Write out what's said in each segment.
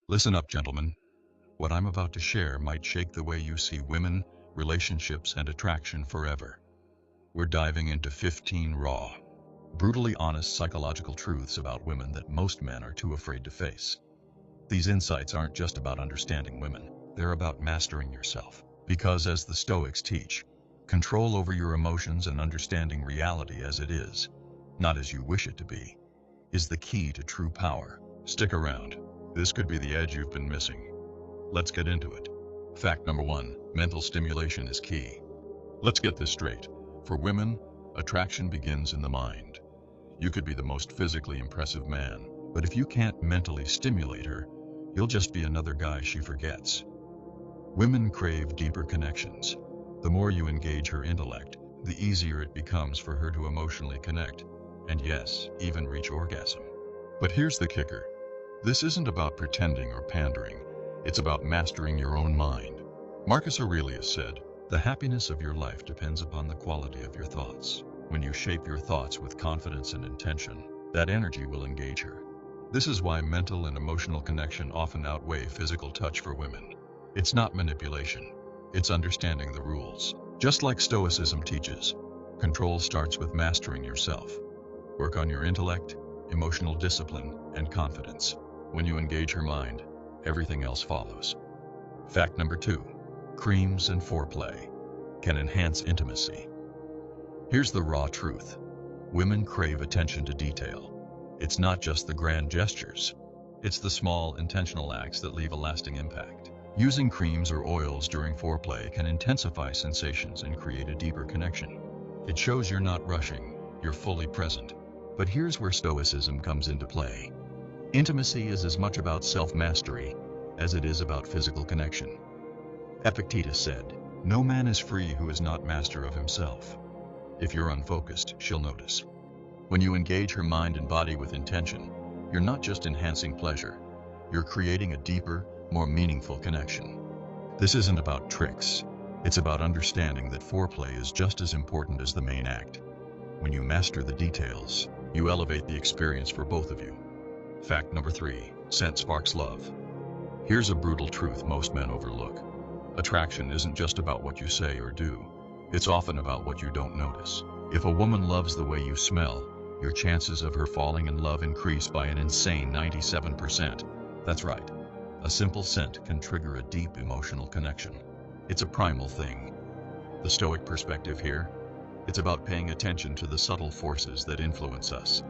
Listen up, gentlemen. What I'm about to share might shake the way you see women, relationships, and attraction forever. We're diving into 15 raw, brutally honest psychological truths about women that most men are too afraid to face. These insights aren't just about understanding women, they're about mastering yourself. Because as the Stoics teach, control over your emotions and understanding reality as it is, not as you wish it to be, is the key to true power. Stick around. This could be the edge you've been missing. Let's get into it. Fact number 1, mental stimulation is key. Let's get this straight. For women, attraction begins in the mind. You could be the most physically impressive man, but if you can't mentally stimulate her, you'll just be another guy she forgets. Women crave deeper connections. The more you engage her intellect, the easier it becomes for her to emotionally connect, and yes, even reach orgasm. But here's the kicker. This isn't about pretending or pandering. It's about mastering your own mind. Marcus Aurelius said, "The happiness of your life depends upon the quality of your thoughts. When you shape your thoughts with confidence and intention, that energy will engage her." This is why mental and emotional connection often outweigh physical touch for women. It's not manipulation. It's understanding the rules. Just like Stoicism teaches, control starts with mastering yourself. Work on your intellect, emotional discipline, and confidence. When you engage her mind, everything else follows. Fact number 2, creams and foreplay can enhance intimacy. Here's the raw truth. Women crave attention to detail. It's not just the grand gestures. It's the small, intentional acts that leave a lasting impact. Using creams or oils during foreplay can intensify sensations and create a deeper connection. It shows you're not rushing, you're fully present. But here's where Stoicism comes into play. Intimacy is as much about self-mastery as it is about physical connection. Epictetus said, "No man is free who is not master of himself." If you're unfocused, she'll notice. When you engage her mind and body with intention, you're not just enhancing pleasure, you're creating a deeper, more meaningful connection. This isn't about tricks. It's about understanding that foreplay is just as important as the main act. When you master the details, you elevate the experience for both of you. Fact number 3, scent sparks love. Here's a brutal truth most men overlook. Attraction isn't just about what you say or do. It's often about what you don't notice. If a woman loves the way you smell, your chances of her falling in love increase by an insane 97%. That's right. A simple scent can trigger a deep emotional connection. It's a primal thing. The Stoic perspective here, it's about paying attention to the subtle forces that influence us,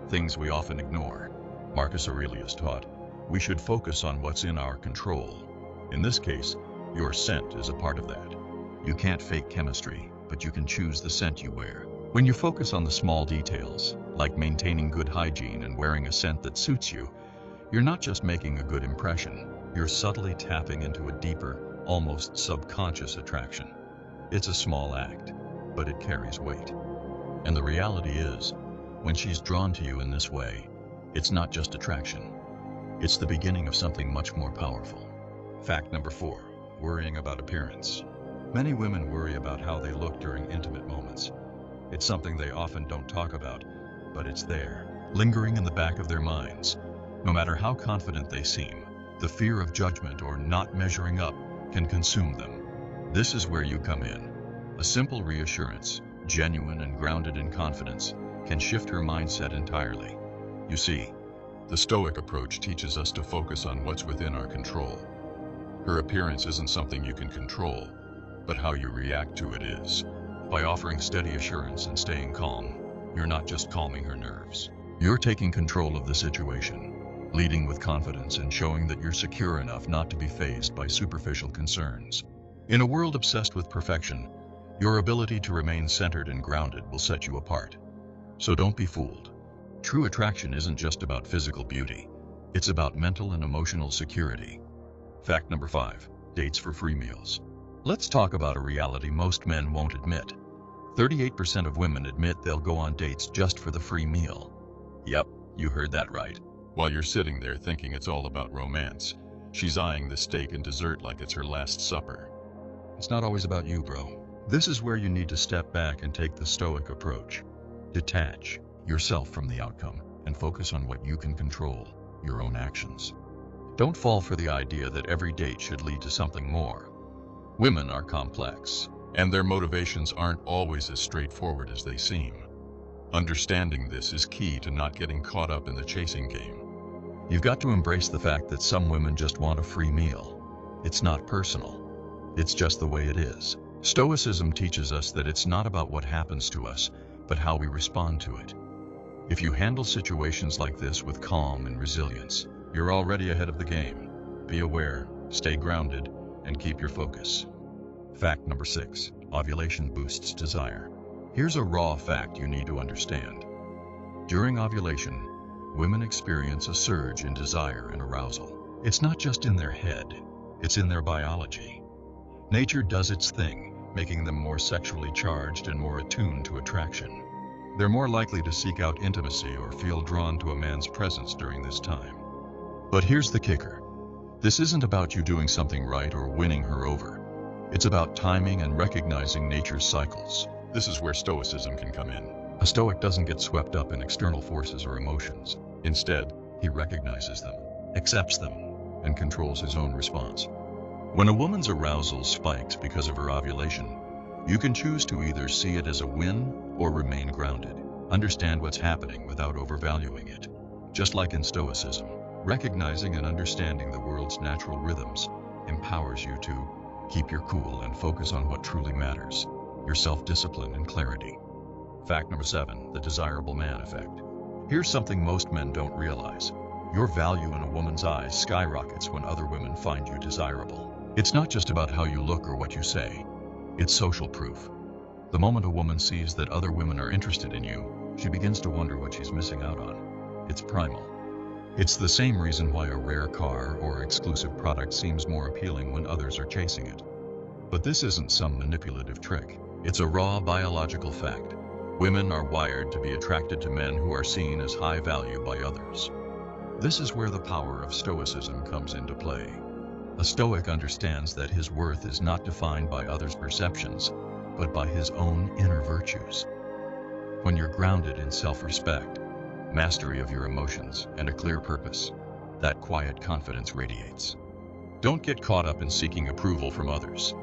things we often ignore. Marcus Aurelius taught, we should focus on what's in our control. In this case, your scent is a part of that. You can't fake chemistry, but you can choose the scent you wear. When you focus on the small details, like maintaining good hygiene and wearing a scent that suits you, you're not just making a good impression, you're subtly tapping into a deeper, almost subconscious attraction. It's a small act, but it carries weight. And the reality is, when she's drawn to you in this way, it's not just attraction. It's the beginning of something much more powerful. Fact number 4, worrying about appearance. Many women worry about how they look during intimate moments. It's something they often don't talk about, but it's there, lingering in the back of their minds. No matter how confident they seem, the fear of judgment or not measuring up can consume them. This is where you come in. A simple reassurance, genuine and grounded in confidence, can shift her mindset entirely. You see, the Stoic approach teaches us to focus on what's within our control. Her appearance isn't something you can control, but how you react to it is. By offering steady assurance and staying calm, you're not just calming her nerves. You're taking control of the situation, leading with confidence and showing that you're secure enough not to be fazed by superficial concerns. In a world obsessed with perfection, your ability to remain centered and grounded will set you apart. So don't be fooled. True attraction isn't just about physical beauty. It's about mental and emotional security. Fact number 5, dates for free meals. Let's talk about a reality most men won't admit. 38% of women admit they'll go on dates just for the free meal. Yep, you heard that right. While you're sitting there thinking it's all about romance, she's eyeing the steak and dessert like it's her last supper. It's not always about you, bro. This is where you need to step back and take the Stoic approach. Detach yourself from the outcome and focus on what you can control, your own actions. Don't fall for the idea that every date should lead to something more. Women are complex, and their motivations aren't always as straightforward as they seem. Understanding this is key to not getting caught up in the chasing game. You've got to embrace the fact that some women just want a free meal. It's not personal. It's just the way it is. Stoicism teaches us that it's not about what happens to us, but how we respond to it. If you handle situations like this with calm and resilience, you're already ahead of the game. Be aware, stay grounded, and keep your focus. Fact number 6. Ovulation boosts desire. Here's a raw fact you need to understand. During ovulation, women experience a surge in desire and arousal. It's not just in their head, it's in their biology. Nature does its thing, making them more sexually charged and more attuned to attraction. They're more likely to seek out intimacy or feel drawn to a man's presence during this time. But here's the kicker. This isn't about you doing something right or winning her over. It's about timing and recognizing nature's cycles. This is where Stoicism can come in. A Stoic doesn't get swept up in external forces or emotions. Instead, he recognizes them, accepts them, and controls his own response. When a woman's arousal spikes because of her ovulation, you can choose to either see it as a win or remain grounded. Understand what's happening without overvaluing it. Just like in Stoicism, recognizing and understanding the world's natural rhythms empowers you to keep your cool and focus on what truly matters, your self-discipline and clarity. Fact number 7, the desirable man effect. Here's something most men don't realize. Your value in a woman's eyes skyrockets when other women find you desirable. It's not just about how you look or what you say. It's social proof. The moment a woman sees that other women are interested in you, she begins to wonder what she's missing out on. It's primal. It's the same reason why a rare car or exclusive product seems more appealing when others are chasing it. But this isn't some manipulative trick. It's a raw biological fact. Women are wired to be attracted to men who are seen as high value by others. This is where the power of Stoicism comes into play. A Stoic understands that his worth is not defined by others' perceptions, but by his own inner virtues. When you're grounded in self-respect, mastery of your emotions, and a clear purpose, that quiet confidence radiates. Don't get caught up in seeking approval from others.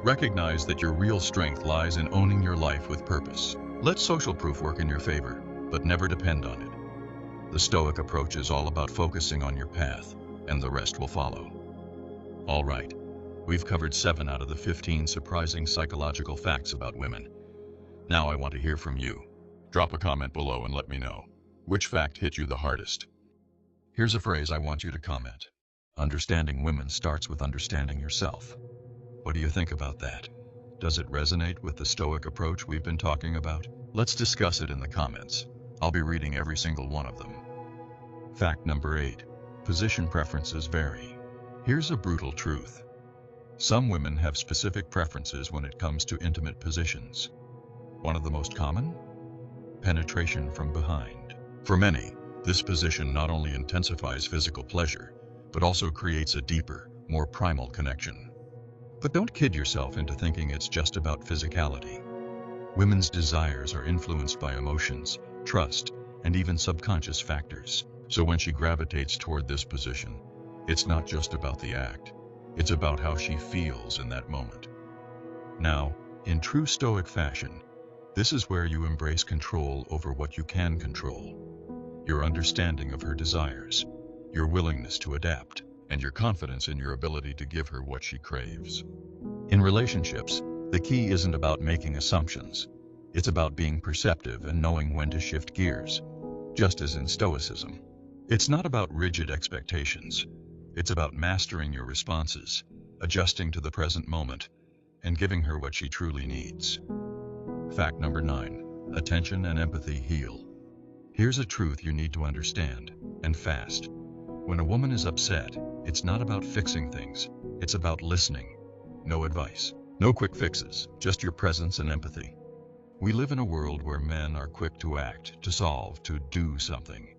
Recognize that your real strength lies in owning your life with purpose. Let social proof work in your favor, but never depend on it. The Stoic approach is all about focusing on your path, and the rest will follow. All right, we've covered 7 out of the 15 surprising psychological facts about women. Now I want to hear from you. Drop a comment below and let me know. Which fact hit you the hardest? Here's a phrase I want you to comment. Understanding women starts with understanding yourself. What do you think about that? Does it resonate with the Stoic approach we've been talking about? Let's discuss it in the comments. I'll be reading every single one of them. Fact number 8. Position preferences vary. Here's a brutal truth. Some women have specific preferences when it comes to intimate positions. One of the most common? Penetration from behind. For many, this position not only intensifies physical pleasure, but also creates a deeper, more primal connection. But don't kid yourself into thinking it's just about physicality. Women's desires are influenced by emotions, trust, and even subconscious factors. So when she gravitates toward this position, it's not just about the act. It's about how she feels in that moment. Now, in true Stoic fashion, this is where you embrace control over what you can control. Your understanding of her desires, your willingness to adapt, and your confidence in your ability to give her what she craves. In relationships, the key isn't about making assumptions. It's about being perceptive and knowing when to shift gears. Just as in Stoicism, it's not about rigid expectations. It's about mastering your responses, adjusting to the present moment, and giving her what she truly needs. Fact number 9. Attention and empathy heal. Here's a truth you need to understand, and fast. When a woman is upset, it's not about fixing things. It's about listening. No advice, no quick fixes, just your presence and empathy. We live in a world where men are quick to act, to solve, to do something.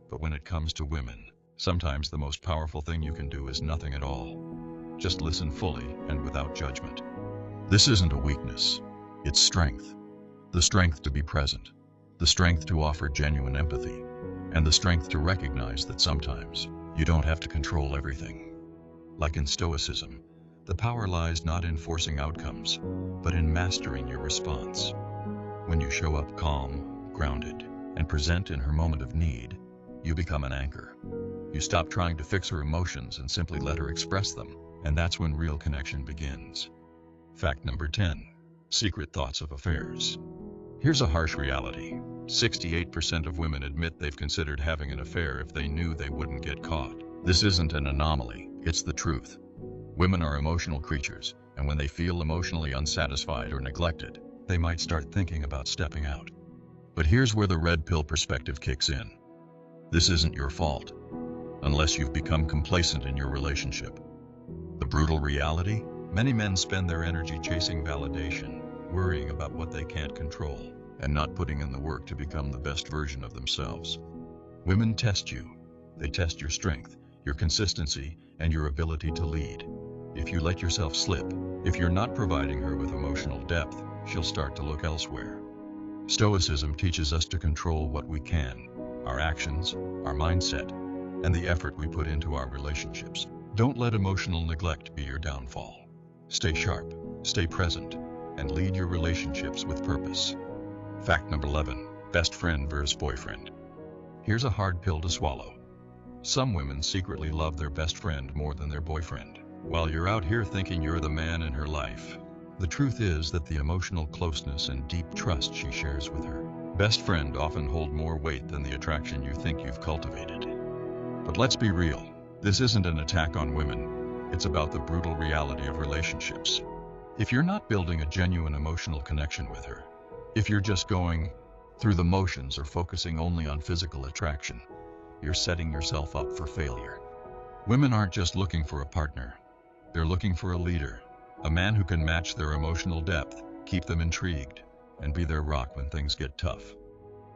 But when it comes to women, sometimes the most powerful thing you can do is nothing at all. Just listen fully and without judgment. This isn't a weakness. It's strength. The strength to be present. The strength to offer genuine empathy. And the strength to recognize that sometimes You don't have to control everything. Like in Stoicism, the power lies not in forcing outcomes, but in mastering your response. When you show up calm, grounded, and present in her moment of need, you become an anchor. You stop trying to fix her emotions and simply let her express them, and that's when real connection begins. Fact number 10. Secret thoughts of affairs. Here's a harsh reality. 68% of women admit they've considered having an affair if they knew they wouldn't get caught. This isn't an anomaly, it's the truth. Women are emotional creatures, and when they feel emotionally unsatisfied or neglected, they might start thinking about stepping out. But here's where the red pill perspective kicks in. This isn't your fault, unless you've become complacent in your relationship. The brutal reality? Many men spend their energy chasing validation, worrying about what they can't control, and not putting in the work to become the best version of themselves. Women test you. They test your strength, your consistency, and your ability to lead. If you let yourself slip, if you're not providing her with emotional depth, she'll start to look elsewhere. Stoicism teaches us to control what we can, our actions, our mindset, and the effort we put into our relationships. Don't let emotional neglect be your downfall. Stay sharp, stay present, and lead your relationships with purpose. Fact number 11. Best friend versus boyfriend. Here's a hard pill to swallow. Some women secretly love their best friend more than their boyfriend, while you're out here thinking you're the man in her life. The truth is that the emotional closeness and deep trust she shares with her best friend often hold more weight than the attraction you think you've cultivated. But let's be real, this isn't an attack on women. It's about the brutal reality of relationships. If you're not building a genuine emotional connection with her, if you're just going through the motions or focusing only on physical attraction, you're setting yourself up for failure. Women aren't just looking for a partner. They're looking for a leader, a man who can match their emotional depth, keep them intrigued, and be their rock when things get tough.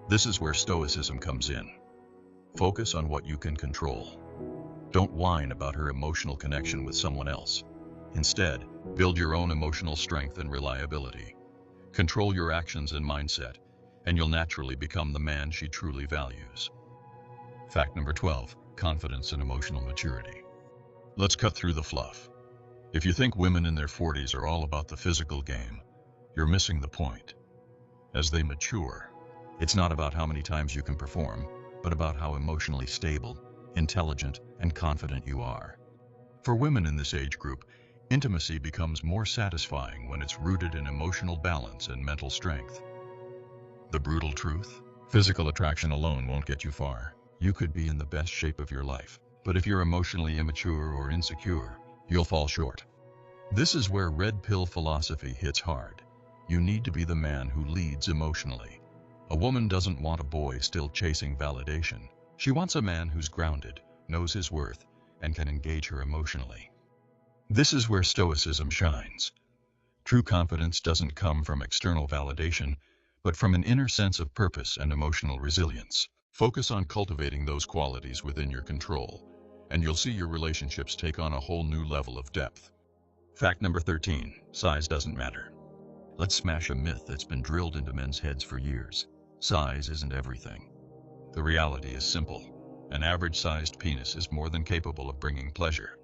This is where Stoicism comes in. Focus on what you can control. Don't whine about her emotional connection with someone else. Instead, build your own emotional strength and reliability. Control your actions and mindset, and you'll naturally become the man she truly values. Fact number 12. Confidence and emotional maturity. Let's cut through the fluff. If you think women in their 40s are all about the physical game, you're missing the point. As they mature, it's not about how many times you can perform, but about how emotionally stable, intelligent, and confident you are. For women in this age group, intimacy becomes more satisfying when it's rooted in emotional balance and mental strength. The brutal truth? Physical attraction alone won't get you far. You could be in the best shape of your life, but if you're emotionally immature or insecure, you'll fall short. This is where red pill philosophy hits hard. You need to be the man who leads emotionally. A woman doesn't want a boy still chasing validation. She wants a man who's grounded, knows his worth, and can engage her emotionally. This is where Stoicism shines. True confidence doesn't come from external validation, but from an inner sense of purpose and emotional resilience. Focus on cultivating those qualities within your control, and you'll see your relationships take on a whole new level of depth. Fact number 13. Size doesn't matter. Let's smash a myth that's been drilled into men's heads for years. Size isn't everything. The reality is simple. An average-sized penis is more than capable of bringing pleasure.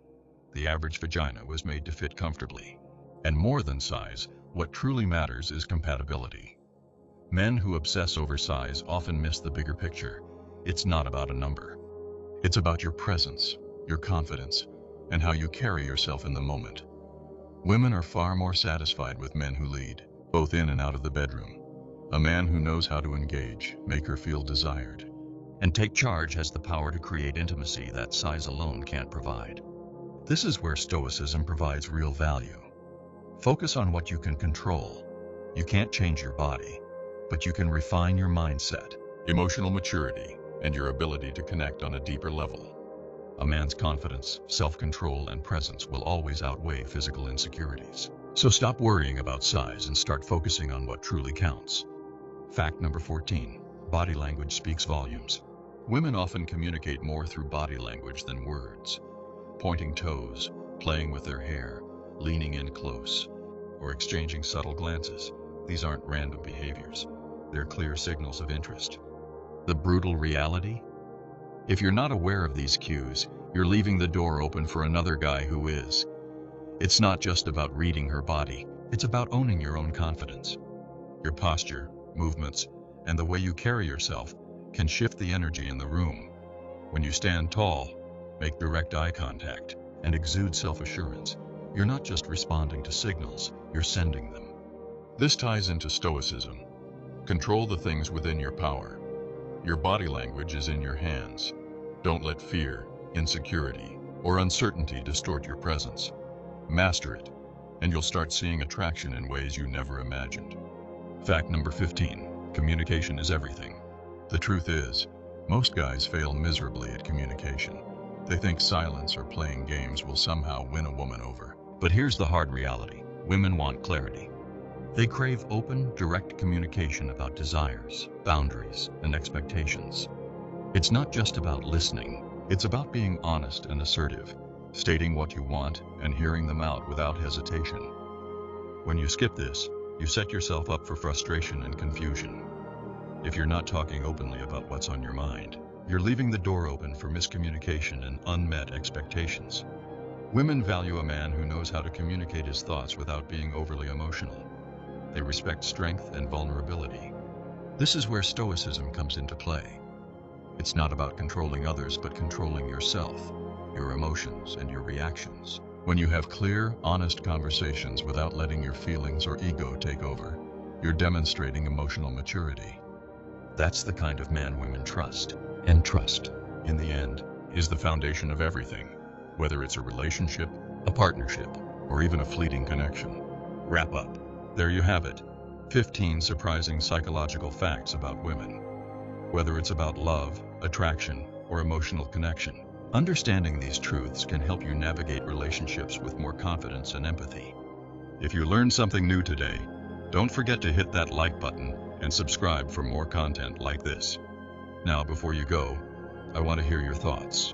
The average vagina was made to fit comfortably. And more than size, what truly matters is compatibility. Men who obsess over size often miss the bigger picture. It's not about a number. It's about your presence, your confidence, and how you carry yourself in the moment. Women are far more satisfied with men who lead, both in and out of the bedroom. A man who knows how to engage, make her feel desired, and take charge has the power to create intimacy that size alone can't provide. This is where Stoicism provides real value. Focus on what you can control. You can't change your body, but you can refine your mindset, emotional maturity, and your ability to connect on a deeper level. A man's confidence, self-control, and presence will always outweigh physical insecurities. So stop worrying about size and start focusing on what truly counts. Fact number 14. Body language speaks volumes. Women often communicate more through body language than words. Pointing toes, playing with their hair, leaning in close, or exchanging subtle glances. These aren't random behaviors. They're clear signals of interest. The brutal reality? If you're not aware of these cues, you're leaving the door open for another guy who is. It's not just about reading her body, it's about owning your own confidence. Your posture, movements, and the way you carry yourself can shift the energy in the room. When you stand tall, make direct eye contact, and exude self-assurance, you're not just responding to signals, you're sending them. This ties into Stoicism. Control the things within your power. Your body language is in your hands. Don't let fear, insecurity, or uncertainty distort your presence. Master it, and you'll start seeing attraction in ways you never imagined. Fact number 15. Communication is everything. The truth is, most guys fail miserably at communication. They think silence or playing games will somehow win a woman over. But here's the hard reality. Women want clarity. They crave open, direct communication about desires, boundaries, and expectations. It's not just about listening. It's about being honest and assertive, stating what you want and hearing them out without hesitation. When you skip this, you set yourself up for frustration and confusion. If you're not talking openly about what's on your mind, you're leaving the door open for miscommunication and unmet expectations. Women value a man who knows how to communicate his thoughts without being overly emotional. They respect strength and vulnerability. This is where Stoicism comes into play. It's not about controlling others, but controlling yourself, your emotions, and your reactions. When you have clear, honest conversations without letting your feelings or ego take over, you're demonstrating emotional maturity. That's the kind of man women trust. And trust, in the end, is the foundation of everything, whether it's a relationship, a partnership, or even a fleeting connection. Wrap up. There you have it. 15 surprising psychological facts about women. Whether it's about love, attraction, or emotional connection, understanding these truths can help you navigate relationships with more confidence and empathy. If you learned something new today, don't forget to hit that like button and subscribe for more content like this. Now, before you go, I want to hear your thoughts.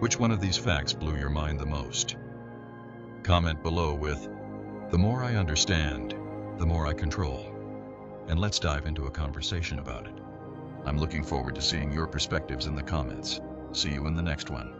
Which one of these facts blew your mind the most? Comment below with, "The more I understand, the more I control." And let's dive into a conversation about it. I'm looking forward to seeing your perspectives in the comments. See you in the next one.